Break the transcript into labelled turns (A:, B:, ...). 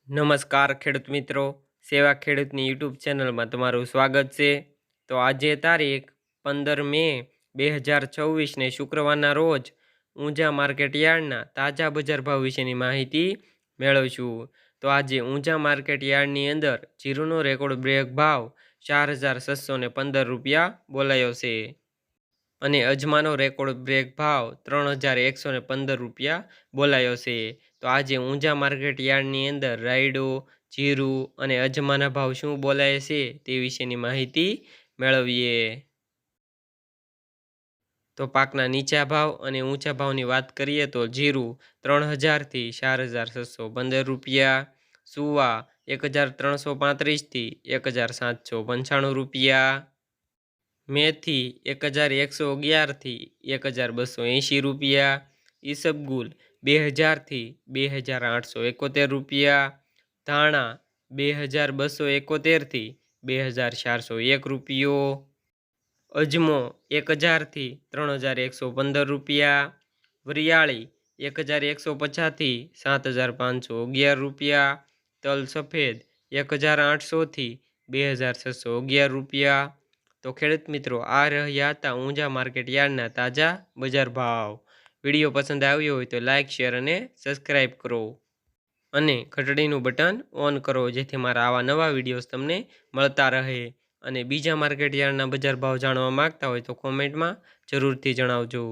A: નમસ્કાર ખેડૂત મિત્રો, સેવા ખેડૂતની યુટ્યુબ ચેનલમાં તમારું સ્વાગત છે. તો આજે તારીખ 15 મે 2024ને શુક્રવારના રોજ ઊંઝા માર્કેટ યાર્ડના તાજા બજાર ભાવ વિશેની માહિતી મેળવશું. તો આજે ઊંઝા માર્કેટ યાર્ડની અંદર જીરુનો રેકોર્ડ બ્રેક ભાવ 4,615 રૂપિયા બોલાયો છે અને અજમાનો રેકોર્ડ બ્રેક ભાવ 3,115 રૂપિયા બોલાયો છે. તો આજે ઊંઝા માર્કેટ યાર્ડની અંદર રાયડો, જીરું અને અજમાના ભાવ શું બોલાય છે તે વિશેની માહિતી મેળવીએ. તો પાકના નીચા ભાવ અને ઊંચા ભાવની વાત કરીએ તો જીરું 3,000થી 4,615 રૂપિયા, સુવા 1,335થી 1,795 રૂપિયા, મેથી 1,111થી 1,280 રૂપિયા, ઈસબગુલ 2,000થી 2,871 રૂપિયા, ધાણા 2,271થી 2,401 રૂપિયો, અજમો 1,000થી 3,115 રૂપિયા, વરિયાળી 1,150થી 7,511 રૂપિયા, તલ સફેદ 1,800થી 2,611 રૂપિયા. તો ખેડૂત મિત્રો, આ રહ્યા હતા ઊંઝા માર્કેટ યાર્ડના તાજા બજાર ભાવ. વિડીયો પસંદ આવ્યો હોય તો લાઇક, શેર અને સબસ્ક્રાઈબ કરો અને ઘંટડીનું બટન ઓન કરો, જેથી મારા આવા નવા વિડીયોઝ તમને મળતા રહે. અને બીજા માર્કેટ યાર્ડના બજાર ભાવ જાણવા માંગતા હોય તો કોમેન્ટમાં જરૂરથી જણાવજો.